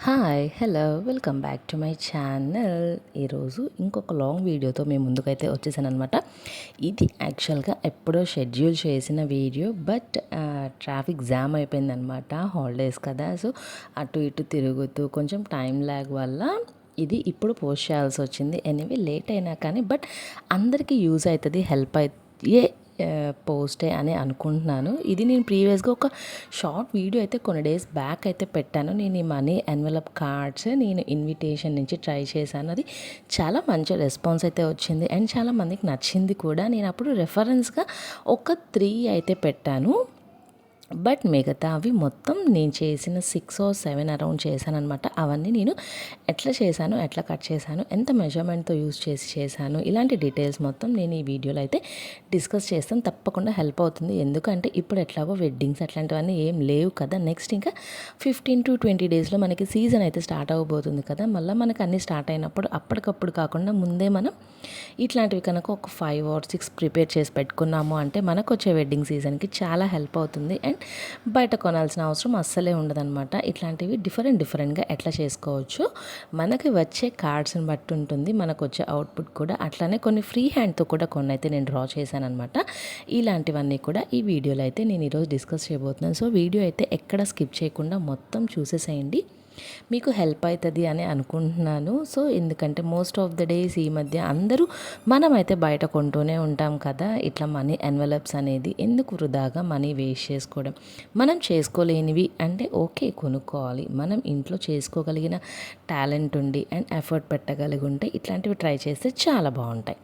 Hi hello welcome back to my channel. ఈరోజు ఇంకొక long వీడియోతో మేము ముందుకైతే వచ్చేసాను అనమాట. ఇది యాక్చువల్గా ఎప్పుడో షెడ్యూల్ చేసిన వీడియో, బట్ ట్రాఫిక్ జామ్ అయిపోయిందనమాట. హాలిడేస్ కదా, సో అటు ఇటు తిరుగుతూ కొంచెం టైం ల్యాగ్ వల్ల ఇది ఇప్పుడు పోస్ట్ చేయాల్సి వచ్చింది. ఎనీవే లేట్ అయినా కానీ బట్ అందరికీ యూజ్ అవుతుంది, హెల్ప్ అయ్యే పోస్టే అని అనుకుంటున్నాను. ఇది నేను ప్రీవియస్గా ఒక షార్ట్ వీడియో అయితే కొన్ని డేస్ బ్యాక్ అయితే పెట్టాను. నేను ఈ మనీ ఎన్వలప్ కార్డ్స్ నేను ఇన్విటేషన్ నుంచి ట్రై చేశాను. అది చాలా మంచి రెస్పాన్స్ అయితే వచ్చింది అండ్ చాలా మందికి నచ్చింది కూడా. నేను అప్పుడు రెఫరెన్స్గా ఒక 3 అయితే పెట్టాను, బట్ మిగతా అవి మొత్తం నేను చేసిన 6 or 7 అరౌండ్ చేశానమాట. అవన్నీ నేను ఎట్లా చేశాను, ఎట్లా కట్ చేశాను, ఎంత మెజర్మెంట్తో యూజ్ చేశాను, ఇలాంటి డీటెయిల్స్ మొత్తం నేను ఈ వీడియోలో అయితే డిస్కస్ చేస్తాను. తప్పకుండా హెల్ప్ అవుతుంది. ఎందుకంటే ఇప్పుడు ఎట్లాగో వెడ్డింగ్స్ అట్లాంటివన్నీ ఏం లేవు కదా. నెక్స్ట్ ఇంకా 15 to 20 డేస్లో మనకి సీజన్ అయితే స్టార్ట్ అవ్వబోతుంది కదా. మళ్ళీ మనకు అన్నీ స్టార్ట్ అయినప్పుడు అప్పటికప్పుడు కాకుండా ముందే మనం ఇట్లాంటివి కనుక ఒక 5 or 6 ప్రిపేర్ చేసి పెట్టుకున్నాము అంటే మనకు వచ్చే వెడ్డింగ్ సీజన్కి చాలా హెల్ప్ అవుతుంది అండ్ బయట కొనాల్సిన అవసరం అస్సలే ఉండదన్నమాట. ఇట్లాంటివి డిఫరెంట్గా ఎట్లా చేసుకోవచ్చు, మనకి వచ్చే కార్డ్స్ని బట్టి ఉంటుంది మనకు వచ్చే అవుట్పుట్ కూడా. అట్లానే కొన్ని ఫ్రీ హ్యాండ్తో కూడా కొన్ని అయితే నేను డ్రా చేశాను అనమాట. ఇలాంటివన్నీ కూడా ఈ వీడియోలో అయితే నేను ఈరోజు డిస్కస్ చేయబోతున్నాను. సో వీడియో అయితే ఎక్కడ స్కిప్ చేయకుండా మొత్తం చూసేసేయండి, మీకు హెల్ప్ అవుతుంది అని అనుకుంటున్నాను. సో ఎందుకంటే మోస్ట్ ఆఫ్ ద డేస్ ఈ మధ్య అందరూ మనమైతే బయట కొంటూనే ఉంటాం కదా. ఇట్లా మనీ ఎన్వలప్స్ అనేది ఎందుకు వృధాగా మనీ వేస్ట్ చేసుకోవడం. మనం చేసుకోలేనివి అంటే ఓకే కొనుక్కోవాలి, మనం ఇంట్లో చేసుకోగలిగిన టాలెంట్ ఉండి అండ్ ఎఫర్ట్ పెట్టగలిగి ఉంటే ఇట్లాంటివి ట్రై చేస్తే చాలా బాగుంటాయి.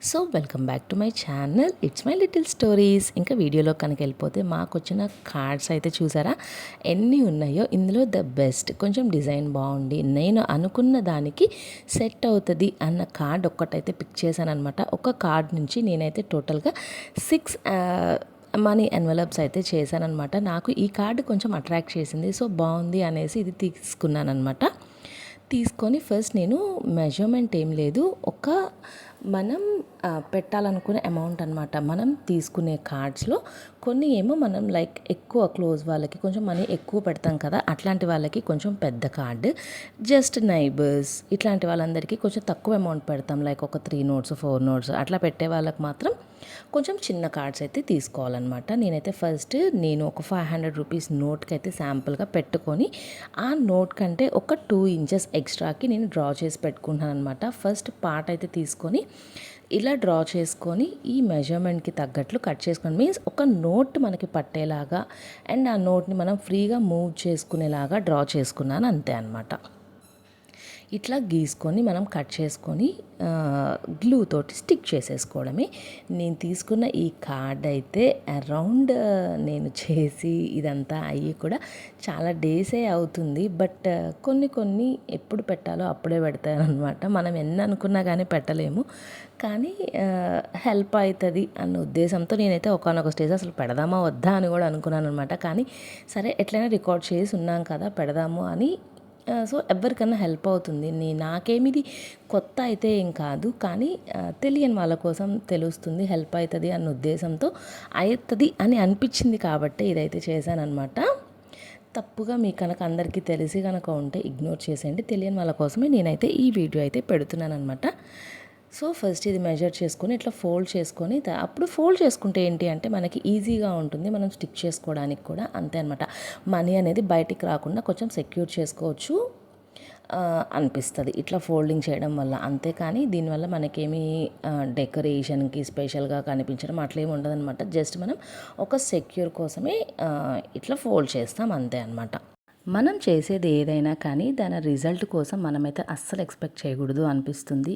So welcome back to my channel, it's my little stories. ఇంకా వీడియోలో కనుక వెళ్ళిపోతే మాకు వచ్చిన కార్డ్స్ అయితే చూసారా ఎన్ని ఉన్నాయో. ఇందులో ద బెస్ట్ కొంచెం డిజైన్ బాగుండి నేను అనుకున్న దానికి సెట్ అవుతుంది అన్న కార్డ్ ఒక్కటైతే పిక్ చేశాను అనమాట. ఒక కార్డ్ నుంచి నేనైతే టోటల్గా 6 మనీ ఎన్వలప్స్ అయితే చేశానమాట. నాకు ఈ కార్డు కొంచెం అట్రాక్ట్ చేసింది, సో బాగుంది అనేసి ఇది తీసుకున్నాను అనమాట. తీసుకొని ఫస్ట్ నేను మెజర్మెంట్ ఏం లేదు, ఒక మనం పెట్టాలనుకునే అమౌంట్ అనమాట. మనం తీసుకునే కార్డ్స్లో కొన్ని ఏమో మనం లైక్ ఎక్కువ క్లోజ్ వాళ్ళకి కొంచెం మనీ ఎక్కువ పెడతాం కదా, అట్లాంటి వాళ్ళకి కొంచెం పెద్ద కార్డు. జస్ట్ నైబర్స్ ఇట్లాంటి వాళ్ళందరికీ కొంచెం తక్కువ అమౌంట్ పెడతాం, లైక్ ఒక 3 notes 4 notes అట్లా పెట్టే వాళ్ళకి మాత్రం కొంచెం చిన్న కార్డ్స్ అయితే తీసుకోవాలన్నమాట. నేనైతే ఫస్ట్ ఒక 500 రూపీస్ నోట్కి అయితే శాంపుల్గా పెట్టుకొని ఆ నోట్ కంటే ఒక 2 inches ఎక్స్ట్రాకి నేను డ్రా చేసి పెట్టుకుంటాను అనమాట. ఫస్ట్ పార్ట్ అయితే తీసుకొని ఇలా డ్రా చేసుకొని ఈ మెజర్మెంట్కి తగ్గట్లు కట్ చేసుకోండి. మీన్స్ ఒక నోట్ మనకి పట్టేలాగా అండ్ ఆ నోట్ని మనం ఫ్రీగా మూవ్ చేసుకునేలాగా డ్రా చేసుకున్నాను, అంతే అనమాట. ఇట్లా గీసుకొని మనం కట్ చేసుకొని గ్లూ తోటి స్టిక్ చేసేసుకోవడమే. నేను తీసుకున్న ఈ కార్డ్ అయితే అరౌండ్ నేను చేసి ఇదంతా అయ్యి కూడా చాలా డేసే అవుతుంది, బట్ కొన్ని ఎప్పుడు పెట్టాలో అప్పుడే పెడతాను అనమాట. మనం ఎన్ని అనుకున్నా కానీ పెట్టలేము, కానీ హెల్ప్ అవుతుంది అన్న ఉద్దేశంతో నేనైతే ఒకనొక స్టేజ్ అసలు పెడదామా వద్దా అని కూడా అనుకున్నాను అనమాట. కానీ సరే ఎట్లయినా రికార్డ్ చేసి ఉన్నాం కదా పెడదాము అని. సో ఎవరికన్నా హెల్ప్ అవుతుంది. నాకేమి ఇది కొత్త అయితే ఏం కాదు, కానీ తెలియని వాళ్ళ కోసం తెలుస్తుంది, హెల్ప్ అవుతుంది అన్న ఉద్దేశంతో అవుతుంది అని అనిపించింది కాబట్టి ఇదైతే చేశానమాట. తప్పుగా మీ కనుక అందరికీ తెలిసి కనుక ఉంటే ఇగ్నోర్ చేసేయండి. తెలియని వాళ్ళ కోసమే నేనైతే ఈ వీడియో అయితే పెడుతున్నాను అనమాట. సో ఫస్ట్ ఇది మెజర్ చేసుకొని ఇట్లా ఫోల్డ్ చేసుకొని అప్పుడు ఫోల్డ్ చేసుకుంటే ఏంటి అంటే మనకి ఈజీగా ఉంటుంది, మనం స్టిక్ చేసుకోవడానికి కూడా అంతే అనమాట. మనీ అనేది బయటికి రాకుండా కొంచెం సెక్యూర్ చేసుకోవచ్చు అనిపిస్తుంది ఇట్లా ఫోల్డింగ్ చేయడం వల్ల. అంతేకాని దీనివల్ల మనకేమీ డెకరేషన్కి స్పెషల్గా కనిపించడం అట్లా ఏమి ఉండదన్నమాట. జస్ట్ మనం ఒక సెక్యూర్ కోసమే ఇట్లా ఫోల్డ్ చేస్తాం, అంతే అనమాట. మనం చేసేది ఏదైనా కానీ దాని రిజల్ట్ కోసం మనమైతే అస్సలు ఎక్స్పెక్ట్ చేయకూడదు అనిపిస్తుంది.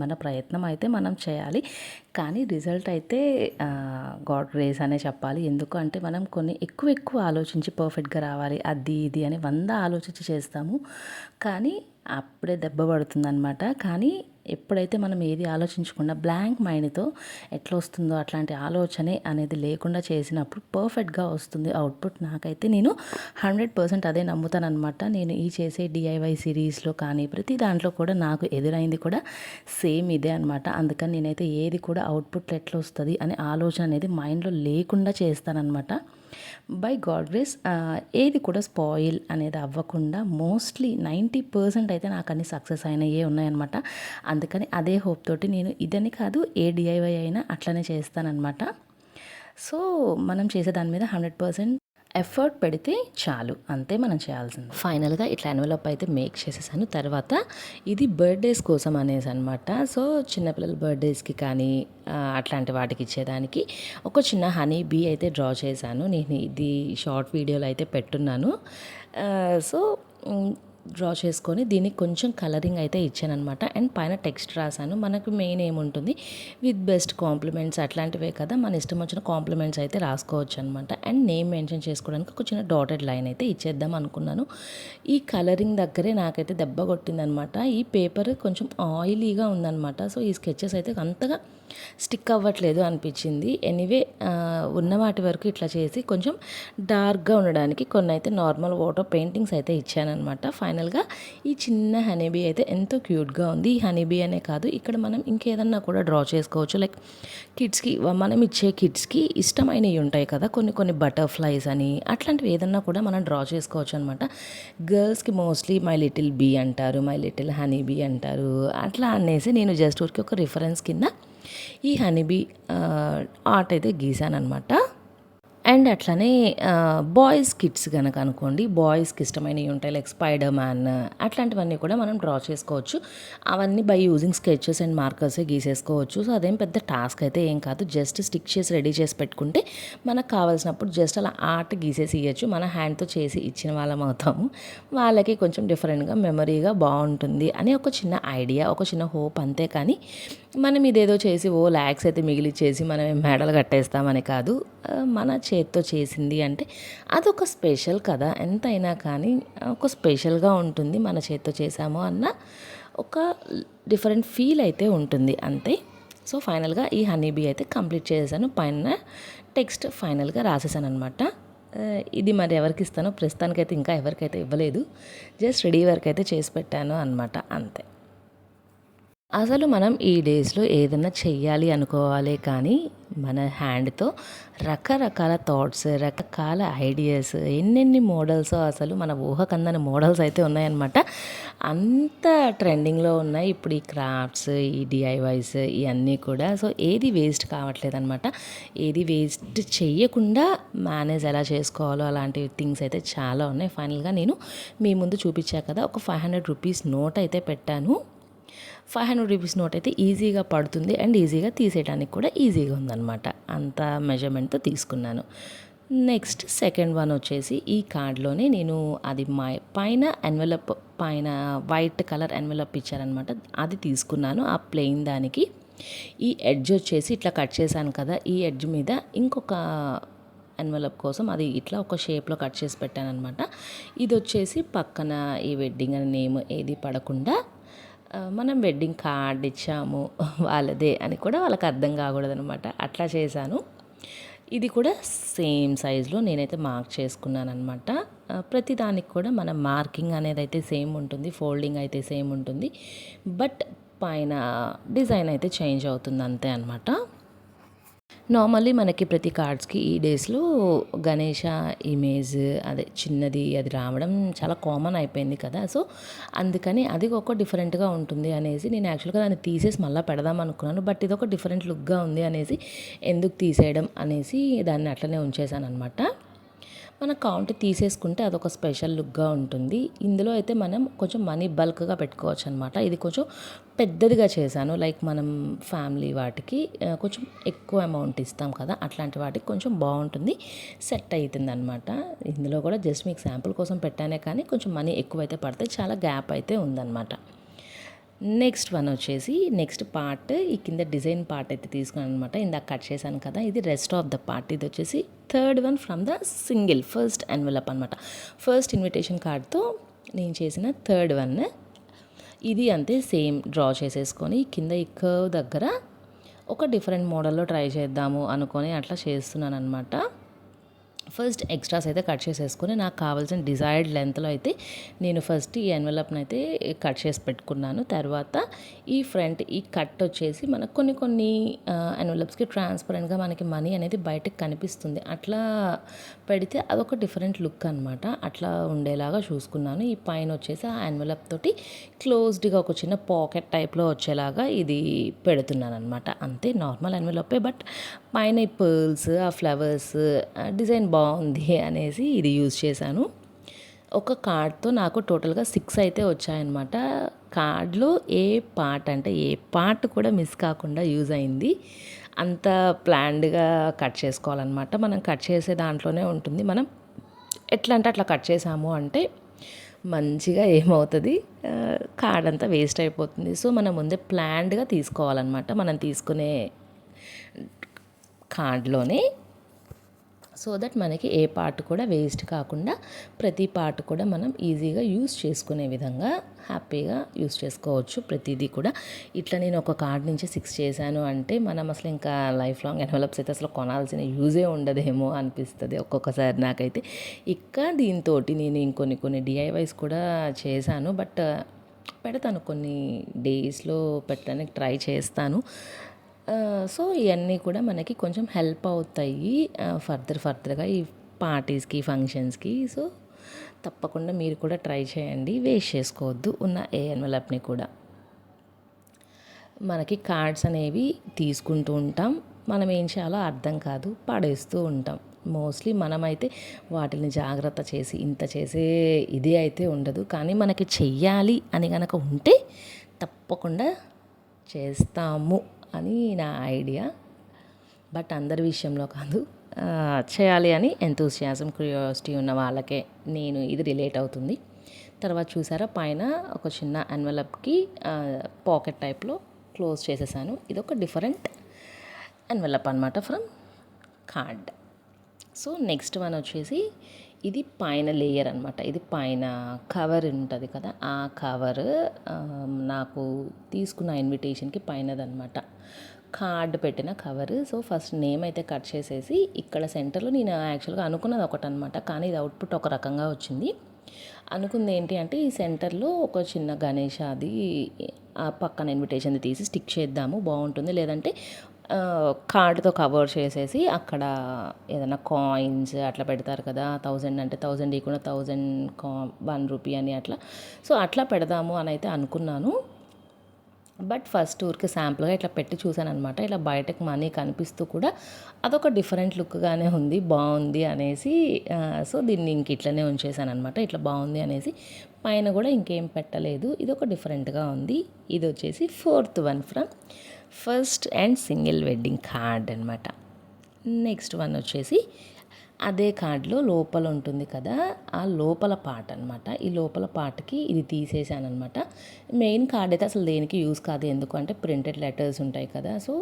మన ప్రయత్నం అయితే మనం చేయాలి, కానీ రిజల్ట్ అయితే గాడ్ గ్రేస్ అనే చెప్పాలి. ఎందుకు అంటే మనం కొన్ని ఎక్కువ ఆలోచించి పర్ఫెక్ట్గా రావాలి అది ఇది అని 100 ఆలోచించి చేస్తాము, కానీ అప్పుడే దెబ్బ పడుతుందన్నమాట. కానీ ఎప్పుడైతే మనం ఏది ఆలోచించకుండా బ్లాంక్ మైండ్తో ఎట్లా వస్తుందో అట్లాంటి ఆలోచనే అనేది లేకుండా చేసినప్పుడు పర్ఫెక్ట్గా వస్తుంది అవుట్పుట్. నాకైతే నేను 100% అదే నమ్ముతానమాట. నేను ఈ చేసే డిఐవై సిరీస్లో కానీ ప్రతి దాంట్లో కూడా నాకు ఎదురైంది కూడా సేమ్ ఇదే అనమాట. అందుకని నేనైతే ఏది కూడా అవుట్పుట్ ఎట్లా వస్తుంది అనే ఆలోచన అనేది మైండ్లో లేకుండా చేస్తానన్నమాట. బై గాడ్ గ్రేస్ ఏది కూడా స్పాయిల్ అనేది అవ్వకుండా మోస్ట్లీ 90% అయితే నాకు అన్ని సక్సెస్ అయినయే ఉన్నాయన్నమాట. అందుకని అదే హోప్ తోటి నేను ఇదని కాదు ఏ డిఐవై అయినా అట్లనే చేస్తానన్నమాట. సో మనం చేసే దాని మీద 100% ఎఫర్ట్ పెడితే చాలు, అంతే మనం చేయాల్సింది. ఫైనల్గా ఇట్లా ఎన్వలప్ అయితే మేక్ చేసేసాను. తర్వాత ఇది బర్త్డేస్ కోసం అనేసి అనమాట. సో చిన్నపిల్లల బర్త్డేస్కి కానీ అట్లాంటి వాటికి ఇచ్చేదానికి ఒక చిన్న హనీ బీ అయితే డ్రా చేశాను. నేను ఇది షార్ట్ వీడియోలో అయితే పెట్టున్నాను. సో డ్రా చేసుకొని దీనికి కొంచెం కలరింగ్ అయితే ఇచ్చానమాట. అండ్ పైన టెక్స్ట్ రాశాను. మనకు మెయిన్ ఏముంటుంది, విత్ బెస్ట్ కాంప్లిమెంట్స్ అట్లాంటివే కదా, మన ఇష్టం వచ్చిన కాంప్లిమెంట్స్ అయితే రాసుకోవచ్చు అనమాట. అండ్ నేమ్ మెన్షన్ చేసుకోవడానికి ఒక చిన్న డాటెడ్ లైన్ అయితే ఇచ్చేద్దాం అనుకున్నాను. ఈ కలరింగ్ దగ్గరే నాకైతే దెబ్బ కొట్టిందనమాట. ఈ పేపర్ కొంచెం ఆయిలీగా ఉందన్నమాట. సో ఈ స్కెచెస్ అయితే అంతగా స్టిక్ అవ్వట్లేదు అనిపించింది. ఎనీవే ఉన్న వాటి వరకు ఇట్లా చేసి కొంచెం డార్క్గా ఉండడానికి కొన్ని అయితే నార్మల్ వాటర్ పెయింటింగ్స్ అయితే ఇచ్చానమాట. ఫైనల్గా ఈ చిన్న హనీబీ అయితే ఎంతో క్యూట్గా ఉంది. ఈ హనీబీ అనే కాదు, ఇక్కడ మనం ఇంకేదన్నా కూడా డ్రా చేసుకోవచ్చు. లైక్ కిడ్స్కి, మనం ఇచ్చే కిడ్స్కి ఇష్టమైనవి ఉంటాయి కదా, కొన్ని కొన్ని బటర్ఫ్లైస్ అని, అట్లాంటివి ఏదన్నా కూడా మనం డ్రా చేసుకోవచ్చు అనమాట. గర్ల్స్కి మోస్ట్లీ మై లిటిల్ బీ అంటారు, మై లిటిల్ హనీబీ అంటారు. అట్లా అనేసి నేను జస్ట్ ఊరికి ఒక రిఫరెన్స్ కింద ఈ హనీబీ ఆర్ట్ అయితే గీసానమాట. అండ్ అట్లనే బాయ్స్ కిడ్స్ కనుక అనుకోండి, బాయ్స్కి ఇష్టమైనవి ఉంటాయి లైక్ స్పైడర్ మ్యాన్, అట్లాంటివన్నీ కూడా మనం డ్రా చేసుకోవచ్చు. అవన్నీ బై యూజింగ్ స్కెచెస్ అండ్ మార్కర్సే గీసేసుకోవచ్చు. సో అదేం పెద్ద టాస్క్ అయితే ఏం కాదు. జస్ట్ స్టిక్ చేసి రెడీ చేసి పెట్టుకుంటే మనకు కావాల్సినప్పుడు జస్ట్ అలా ఆర్ట్ గీసేసి ఇవ్వచ్చు. మన హ్యాండ్తో చేసి ఇచ్చిన వాళ్ళం అవుతాము. వాళ్ళకి కొంచెం డిఫరెంట్గా మెమరీగా బాగుంటుంది అని ఒక చిన్న ఐడియా, ఒక చిన్న హోప్, అంతే. కానీ మనం ఇదేదో చేసి ల్యాక్స్ అయితే మిగిలిచ్చేసి మనం మెడలు కట్టేస్తామని కాదు. మన చేత్తో చేసింది అంటే అదొక స్పెషల్ కదా, ఎంతైనా కానీ ఒక స్పెషల్గా ఉంటుంది. మన చేత్తో చేసాము అన్న ఒక డిఫరెంట్ ఫీల్ అయితే ఉంటుంది, అంతే. సో ఫైనల్గా ఈ హనీబీ అయితే కంప్లీట్ చేశాను. పైన టెక్స్ట్ ఫైనల్గా రాసేసాను అనమాట. ఇది మరి ఎవరికి ఇస్తానో ప్రస్తుతానికైతే ఇంకా ఎవరికైతే ఇవ్వలేదు. జస్ట్ రెడీ వర్క్ అయితే చేసి పెట్టాను అనమాట, అంతే. అసలు మనం ఈ డేస్లో ఏదైనా చెయ్యాలి అనుకోవాలి, కానీ మన హ్యాండ్తో రకరకాల థాట్స్, రకరకాల ఐడియాస్, ఎన్నెన్ని మోడల్స్, అసలు మన ఊహకందని మోడల్స్ అయితే ఉన్నాయన్నమాట. అంత ట్రెండింగ్లో ఉన్నాయి ఇప్పుడు ఈ క్రాఫ్ట్స్, ఈ డిఐవైస్ ఇవన్నీ కూడా. సో ఏది వేస్ట్ కావట్లేదు అనమాట. ఏది వేస్ట్ చెయ్యకుండా మేనేజ్ ఎలా చేసుకోవాలో అలాంటి థింగ్స్ అయితే చాలా ఉన్నాయి. ఫైనల్గా నేను మీ ముందు చూపించా కదా, ఒక 500 రూపీస్ నోట్ అయితే పెట్టాను. 500 రూపీస్ నోట్ అయితే ఈజీగా పడుతుంది అండ్ ఈజీగా తీసేయడానికి కూడా ఈజీగా ఉందన్నమాట. అంత మెజర్మెంట్తో తీసుకున్నాను. నెక్స్ట్ సెకండ్ వన్ వచ్చేసి ఈ కార్డ్లోనే నేను అది పైన ఎన్వలప్, పైన వైట్ కలర్ ఎన్వలప్ ఇచ్చారనమాట, అది తీసుకున్నాను. ఆ ప్లెయిన్ దానికి ఈ ఎడ్జ్ వచ్చేసి ఇట్లా కట్ చేశాను కదా, ఈ ఎడ్జ్ మీద ఇంకొక ఎన్వలప్ కోసం అది ఇట్లా ఒక షేప్లో కట్ చేసి పెట్టాను అనమాట. ఇది వచ్చేసి పక్కన ఈ వెడ్డింగ్ అనే నేమ్ ఏది పడకుండా మనం వెడ్డింగ్ కార్డ్ ఇచ్చాము వాళ్ళదే అని కూడా వాళ్ళకి అర్థం కాకూడదు అనమాట, అట్లా చేశాను. ఇది కూడా సేమ్ సైజులో నేనైతే మార్క్ చేసుకున్నాను అనమాట. ప్రతి దానికి కూడా మన మార్కింగ్ అనేది అయితే సేమ్ ఉంటుంది, ఫోల్డింగ్ అయితే సేమ్ ఉంటుంది, బట్ పైన డిజైన్ అయితే చేంజ్ అవుతుంది, అంతే అనమాట. నార్మల్లీ మనకి ప్రతి కార్డ్స్కి ఈ డేస్లో గణేష ఇమేజ్ అదే చిన్నది అది రావడం చాలా కామన్ అయిపోయింది కదా. సో అందుకని అది ఒక డిఫరెంట్గా ఉంటుంది అనేసి నేను యాక్చువల్గా దాన్ని తీసేసి మళ్ళీ పెడదాం అనుకున్నాను. బట్ ఇది ఒక డిఫరెంట్ లుక్గా ఉంది అనేసి ఎందుకు తీసేయడం అనేసి దాన్ని అట్లనే ఉంచేసాను అనమాట. మన కౌంట్ తీసేసుకుంటే అదొక స్పెషల్ లుక్గా ఉంటుంది. ఇందులో అయితే మనం కొంచెం మనీ బల్క్గా పెట్టుకోవచ్చు అనమాట. ఇది కొంచెం పెద్దదిగా చేశాను, లైక్ మనం ఫ్యామిలీ వాటికి కొంచెం ఎక్కువ అమౌంట్ ఇస్తాం కదా, అట్లాంటి వాటికి కొంచెం బాగుంటుంది, సెట్ అవుతుంది అనమాట. ఇందులో కూడా జస్ట్ మీకు శాంపుల్ కోసం పెట్టానే కానీ కొంచెం మనీ ఎక్కువైతే పడితే చాలా గ్యాప్ అయితే ఉందన్నమాట. నెక్స్ట్ వన్ వచ్చేసి నెక్స్ట్ పార్ట్ ఈ కింద డిజైన్ పార్ట్ అయితే తీసుకున్నాను అనమాట. ఇందాక కట్ చేశాను కదా, ఇది రెస్ట్ ఆఫ్ ద పార్ట్. ఇది వచ్చేసి third one from the single first envelope అనమాట. ఫస్ట్ ఇన్విటేషన్ కార్డ్తో నేను చేసిన థర్డ్ వన్. ఇది అంతే సేమ్ డ్రా చేసేసుకొని కింద ఈ కర్వ్ దగ్గర ఒక డిఫరెంట్ మోడల్లో ట్రై చేద్దాము అనుకొని అట్లా చేస్తున్నాను అనమాట. ఫస్ట్ ఎక్స్ట్రాస్ అయితే కట్ చేసేసుకొని నాకు కావాల్సిన డిజైర్డ్ లెంత్లో అయితే నేను ఫస్ట్ ఈ ఎన్వలప్ని అయితే కట్ చేసి పెట్టుకున్నాను. తర్వాత ఈ ఫ్రంట్ ఈ కట్ వచ్చేసి మనకు కొన్ని ఎన్వలప్స్కి ట్రాన్స్పరెంట్గా మనకి మనీ అనేది బయటకు కనిపిస్తుంది. అట్లా పెడితే అదొక డిఫరెంట్ లుక్ అనమాట. అట్లా ఉండేలాగా చూసుకున్నాను. ఈ పైన వచ్చేసి ఆ ఎన్వలప్ తోటి క్లోజ్డ్గా ఒక చిన్న పాకెట్ టైప్లో వచ్చేలాగా ఇది పెడుతున్నాను అనమాట. అంతే, నార్మల్ ఎన్వలపే, బట్ పైన ఈ పర్ల్స్, ఆ ఫ్లవర్స్ డిజైన్ బాగుంది అనేసి ఇది యూజ్ చేశాను. ఒక కార్డ్తో నాకు టోటల్గా 6 అయితే వచ్చాయన్నమాట. కార్డ్లో ఏ పార్ట్ కూడా మిస్ కాకుండా యూజ్ అయింది. అంత ప్లాన్డ్గా కట్ చేసుకోవాలన్నమాట. మనం కట్ చేసే దాంట్లోనే ఉంటుంది. మనం ఎట్లా అంటే అట్లా కట్ చేసాము అంటే మంచిగా ఏమవుతుంది, కార్డ్ అంతా వేస్ట్ అయిపోతుంది. సో మనం ముందే ప్లాన్డ్గా తీసుకోవాలన్నమాట మనం తీసుకునే కార్డ్లోనే. సో దట్ మనకి ఏ పార్ట్ కూడా వేస్ట్ కాకుండా ప్రతి పార్ట్ కూడా మనం ఈజీగా యూస్ చేసుకునే విధంగా హ్యాపీగా యూస్ చేసుకోవచ్చు ప్రతిదీ కూడా. ఇట్లా నేను ఒక కార్డ్ నుంచి 6 చేశాను అంటే మనం అసలు ఇంకా లైఫ్ లాంగ్ ఎన్వలప్స్ అయితే అసలు కొనాల్సిన యూజే ఉండదేమో అనిపిస్తుంది ఒక్కొక్కసారి నాకైతే. దీంతో నేను ఇంకొన్ని డిఐవైస్ కూడా చేశాను. బట్ పెడతాను, కొన్ని డేస్లో పెట్టడానికి ట్రై చేస్తాను. సో ఇవన్నీ కూడా మనకి కొంచెం హెల్ప్ అవుతాయి ఫర్దర్గా ఈ పార్టీస్కి, ఫంక్షన్స్కి. సో తప్పకుండా మీరు కూడా ట్రై చేయండి, వేస్ట్ చేసుకోవద్దు ఉన్న ఏ ఎన్వలప్ని కూడా. మనకి కార్డ్స్ అనేవి తీసుకుంటూ ఉంటాం, మనం ఏం చేయాలో అర్థం కాదు, పడేస్తూ ఉంటాం. మోస్ట్లీ మనమైతే వాటిని జాగ్రత్త చేసి ఇంత చేసే ఇది అయితే ఉండదు. కానీ మనకి చెయ్యాలి అని కనుక ఉంటే తప్పకుండా చేస్తాము అని నా ఐడియా. బట్ అందరి విషయంలో కాదు, చేయాలి అని ఎంతూసియాజం, క్యూరియాసిటీ ఉన్న వాళ్ళకే నేను ఇది రిలేట్ అవుతుంది. తర్వాత చూసారా, పైన ఒక చిన్న ఎన్వలప్కి పాకెట్ టైప్లో క్లోజ్ చేసేసాను. ఇదొక డిఫరెంట్ ఎన్వలప్ అనమాట from card. So next one వచ్చేసి ఇది పైన లేయర్ అనమాట. ఇది పైన కవర్ ఉంటుంది కదా, ఆ కవర్ నాకు తీసుకున్న ఇన్విటేషన్కి పైనదనమాట, కార్డ్ పెట్టిన కవర్. సో ఫస్ట్ నేమ్ అయితే కట్ చేసేసి ఇక్కడ సెంటర్లో నేను యాక్చువల్గా అనుకున్నది ఒకటి అనమాట, కానీ ఇది అవుట్పుట్ ఒక రకంగా వచ్చింది. అనుకుంది ఏంటి అంటే ఈ సెంటర్లో ఒక చిన్న గణేష్ అది ఆ పక్కన ఇన్విటేషన్ తీసి స్టిక్ చేద్దాము, బాగుంటుంది. లేదంటే కార్డ్తో కవర్ చేసేసి అక్కడ ఏదైనా కాయిన్స్ అట్లా పెడతారు కదా, 1000 అంటే 1000 ఇవ్వకుండా 1000 1 రూపీ అని అట్లా. సో అట్లా పెడదాము అని అయితే అనుకున్నాను. బట్ ఫస్ట్ ఊరికి శాంపుల్గా ఇట్లా పెట్టి చూశాను అనమాట. ఇలా బయటకు మనీ కనిపిస్తూ కూడా అదొక డిఫరెంట్ లుక్గానే ఉంది, బాగుంది అనేసి. సో దీన్ని ఇంక ఇట్లనే ఉంచేసాను అనమాట. ఇట్లా బాగుంది అనేసి పైన కూడా ఇంకేం పెట్టలేదు. ఇది ఒక డిఫరెంట్గా ఉంది. ఇది వచ్చేసి 4th one from first and single wedding card అనమాట. నెక్స్ట్ వన్ వచ్చేసి అదే కార్డులో లోపల ఉంటుంది కదా, ఆ లోపల పార్ట్ అనమాట. ఈ లోపల పార్ట్కి ఇది తీసేసాను అనమాట. మెయిన్ కార్డ్ అయితే అసలు దేనికి యూజ్ కాదు, ఎందుకంటే ప్రింటెడ్ లెటర్స్ ఉంటాయి కదా. సో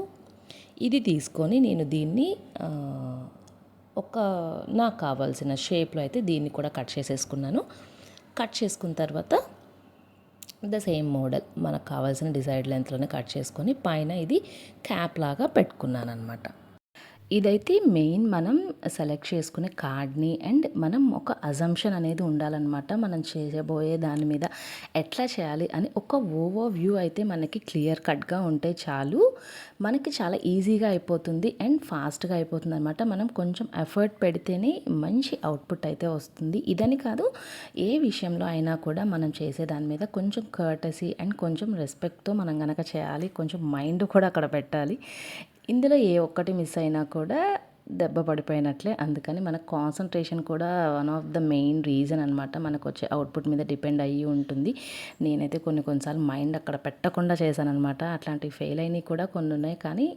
ఇది తీసుకొని నేను దీన్ని నాకు కావాల్సిన షేప్లో అయితే దీన్ని కూడా కట్ చేసేసుకున్నాను. కట్ చేసుకున్న తర్వాత ద సేమ్ మోడల్ మనకు కావాల్సిన డిజైర్డ్ లెంత్లోనే కట్ చేసుకొని పైన ఇది క్యాప్ లాగా పెట్టుకున్నాను అనమాట. ఇదైతే మెయిన్ మనం సెలెక్ట్ చేసుకునే కార్డ్ని అండ్ మనం ఒక అజంప్షన్ అనేది ఉండాలన్నమాట. మనం చేయబోయే దాని మీద ఎట్లా చేయాలి అని ఒక ఓవర్ వ్యూ అయితే మనకి క్లియర్ కట్గా ఉంటే చాలు, మనకి చాలా ఈజీగా అయిపోతుంది అండ్ ఫాస్ట్గా అయిపోతుంది అనమాట. మనం కొంచెం ఎఫర్ట్ పెడితేనే మంచి అవుట్పుట్ అయితే వస్తుంది. ఇదని కాదు, ఏ విషయంలో అయినా కూడా మనం చేసే దాని మీద కొంచెం కర్టసీ అండ్ కొంచెం రెస్పెక్ట్తో మనం కనుక చేయాలి, కొంచెం మైండ్ కూడా అక్కడ పెట్టాలి. ఇందులో ఏ ఒక్కటి మిస్ అయినా కూడా దెబ్బ పడిపోయినట్లే. అందుకని మన కాన్సన్ట్రేషన్ కూడా one of the main reason అనమాట, మనకు వచ్చే అవుట్పుట్ మీద డిపెండ్ అయ్యి ఉంటుంది. నేనైతే కొన్నిసార్లు మైండ్ అక్కడ పెట్టకుండా చేశాను అనమాట. అట్లాంటివి ఫెయిల్ అయినవి కూడా కొన్ని ఉన్నాయి. కానీ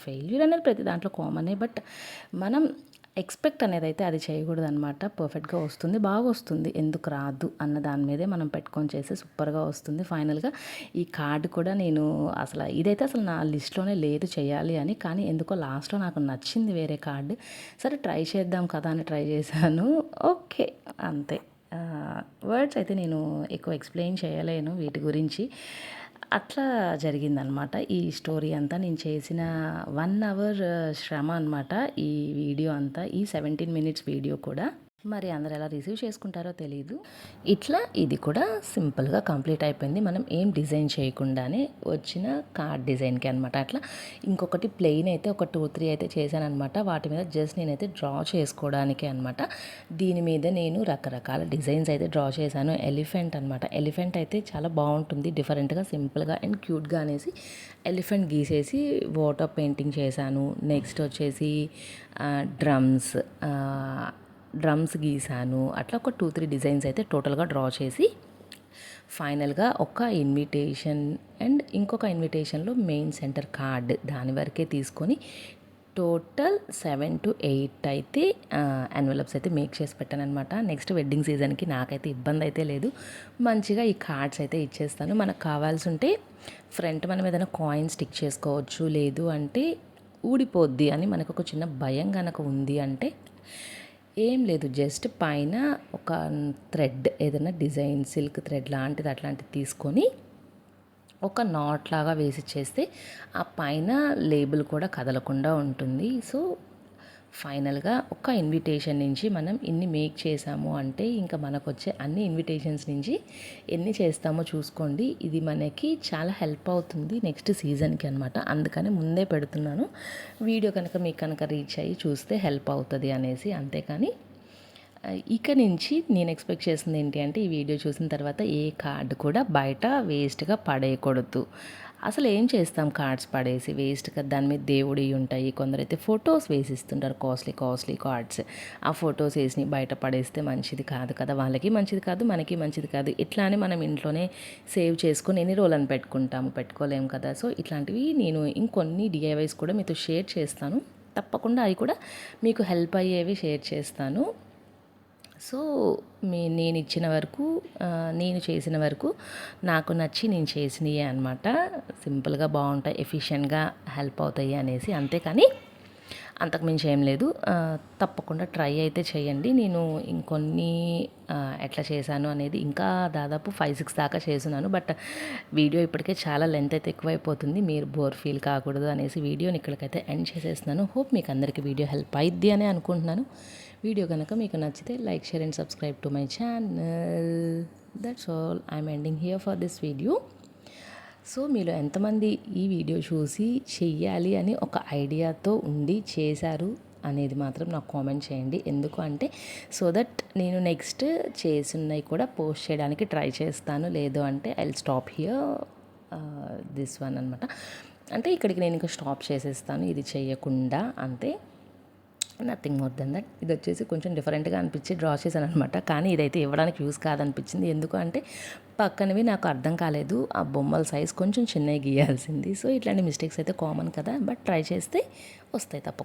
ఫెయిల్యూర్ అనేది ప్రతి దాంట్లో కామనే. బట్ మనం ఎక్స్పెక్ట్ అనేది అయితే అది చేయకూడదు అనమాట. పర్ఫెక్ట్గా వస్తుంది, బాగా వస్తుంది, ఎందుకు రాదు అన్న దాని మీదే మనం పెట్టుకొని చేస్తే సూపర్గా వస్తుంది. ఫైనల్గా ఈ కార్డు కూడా నేను ఇదైతే అసలు నా లిస్ట్లోనే లేదు చేయాలి అని, కానీ ఎందుకో లాస్ట్లో నాకు నచ్చింది వేరే కార్డు. సరే ట్రై చేద్దాం కదా అని ట్రై చేశాను. ఓకే, అంతే. వర్డ్స్ అయితే నేను ఎక్కువ ఎక్స్ప్లెయిన్ చేయలేను వీటి గురించి. అట్లా జరిగిందనమాట ఈ స్టోరీ అంతా. నేను చేసిన 1 అవర్ శ్రమ అనమాట ఈ వీడియో అంతా, ఈ 17 మినిట్స్ వీడియో కూడా. మరి అందరు ఎలా రిసీవ్ చేసుకుంటారో తెలీదు. ఇట్లా ఇది కూడా సింపుల్గా కంప్లీట్ అయిపోయింది. మనం ఏం డిజైన్ చేయకుండానే వచ్చిన కార్డ్ డిజైన్కి అనమాట. అట్లా ఇంకొకటి ప్లెయిన్ అయితే ఒక 2-3 అయితే చేశాను అనమాట. వాటి మీద జస్ట్ నేనైతే డ్రా చేసుకోవడానికే అనమాట. దీని మీద నేను రకరకాల డిజైన్స్ అయితే డ్రా చేశాను. ఎలిఫెంట్ అనమాట. ఎలిఫెంట్ అయితే చాలా బాగుంటుంది, డిఫరెంట్గా, సింపుల్గా అండ్ క్యూట్గా అనేసి ఎలిఫెంట్ గీసేసి వాటర్ పెయింటింగ్ చేశాను. నెక్స్ట్ వచ్చేసి డ్రమ్స్ గీసాను. అట్లా ఒక 2-3 డిజైన్స్ అయితే టోటల్గా డ్రా చేసి ఫైనల్గా ఒక ఇన్విటేషన్ అండ్ ఇంకొక ఇన్విటేషన్లో మెయిన్ సెంటర్ కార్డ్ దాని వరకే తీసుకొని టోటల్ 7 to 8 అయితే ఎన్వలప్స్ అయితే మేక్ చేసి పెట్టాను అనమాట. నెక్స్ట్ వెడ్డింగ్ సీజన్కి నాకైతే ఇబ్బంది అయితే లేదు, మంచిగా ఈ కార్డ్స్ అయితే ఇచ్చేస్తాను. మనకు కావాల్సి ఉంటే ఫ్రంట్ మనం ఏదైనా కాయిన్ స్టిక్ చేసుకోవచ్చు, లేదు అంటే ఊడిపోద్ది అని మనకు ఒక చిన్న భయం కనుక ఉంది అంటే ఏం లేదు, జస్ట్ పైన ఒక థ్రెడ్ ఏదైనా డిజైన్ సిల్క్ థ్రెడ్ లాంటిది అట్లాంటిది తీసుకొని ఒక నాట్ లాగా వేసి చేస్తే ఆ పైన లేబుల్ కూడా కదలకుండా ఉంటుంది. సో ఫైనల్గా ఒక ఇన్విటేషన్ నుంచి మనం ఇన్ని మేక్ చేసాము అంటే ఇంకా మనకు వచ్చే అన్ని ఇన్విటేషన్స్ నుంచి ఎన్ని చేస్తామో చూసుకోండి. ఇది మనకి చాలా హెల్ప్ అవుతుంది నెక్స్ట్ సీజన్కి అనమాట. అందుకని ముందే పెడుతున్నాను. వీడియో కనుక మీకు కనుక రీచ్ అయ్యి చూస్తే హెల్ప్ అవుతుంది అనేసి, అంతేకాని ఇక నుంచి నేను ఎక్స్పెక్ట్ చేస్తుంది ఏంటి అంటే ఈ వీడియో చూసిన తర్వాత ఏ కార్డు కూడా బయట వేస్ట్గా పడేయకూడదు. అసలు ఏం చేస్తాం కార్డ్స్ పడేసి వేస్ట్గా, దాని మీద దేవుడి ఉంటాయి. కొందరైతే ఫొటోస్ వేసిస్తుంటారు, కాస్ట్లీ కార్డ్స్. ఆ ఫొటోస్ వేసి బయట పడేస్తే మంచిది కాదు కదా, వాళ్ళకి మంచిది కాదు, మనకి మంచిది కాదు. ఇట్లా అని మనం ఇంట్లోనే సేవ్ చేసుకొని ఎన్ని రోజులని పెట్టుకోలేము కదా. సో ఇట్లాంటివి నేను ఇంకొన్ని డిఐవైస్ కూడా మీతో షేర్ చేస్తాను. తప్పకుండా అవి కూడా మీకు హెల్ప్ అయ్యేవి షేర్ చేస్తాను. సో నేను ఇచ్చిన వరకు, నేను చేసిన వరకు నాకు నచ్చి నేను చేసినవి అనమాట. సింపుల్గా బాగుంటాయి, ఎఫిషియెంట్గా హెల్ప్ అవుతాయి అనేసి, అంతేకాని అంతకుమించి ఏం లేదు. తప్పకుండా ట్రై అయితే చేయండి. నేను ఇంకొన్ని ఎట్లా చేశాను అనేది ఇంకా దాదాపు 5-6 దాకా చేస్తున్నాను. బట్ వీడియో ఇప్పటికే చాలా లెంత్ అయితే ఎక్కువైపోతుంది, మీరు బోర్ ఫీల్ కాకూడదు అనేసి వీడియోని ఇక్కడికైతే ఎండ్ చేసేస్తున్నాను. హోప్ మీకు అందరికీ వీడియో హెల్ప్ అయ్యిద్ది అని అనుకుంటున్నాను. వీడియో కనుక మీకు నచ్చితే like, share and subscribe to my channel. That's all. I'm ending here for this video. So మీలో ఎంతమంది ఈ వీడియో చూసి చెయ్యాలి అని ఒక ఐడియాతో ఉండి చేశారు అనేది మాత్రం నాకు కామెంట్ చేయండి. ఎందుకు అంటే సో దట్ నేను నెక్స్ట్ చేసినవి కూడా పోస్ట్ చేయడానికి ట్రై చేస్తాను. లేదు అంటే I will stop here this one అనమాట. అంటే ఇక్కడికి నేను ఇంకా స్టాప్ చేసేస్తాను ఇది చేయకుండా, అంతే, నథింగ్ మోర్ దెన్ దట్. ఇది వచ్చేసి కొంచెం డిఫరెంట్గా అనిపించి డ్రా చేశాను అనమాట. కానీ ఇదైతే ఇవ్వడానికి యూస్ కాదనిపించింది. ఎందుకు అంటే పక్కనవి నాకు అర్థం కాలేదు, ఆ బొమ్మల సైజ్ కొంచెం చిన్నవి గీయాల్సింది. సో ఇట్లాంటి మిస్టేక్స్ అయితే కామన్ కదా, బట్ ట్రై చేస్తే వస్తాయి తప్పకుండా.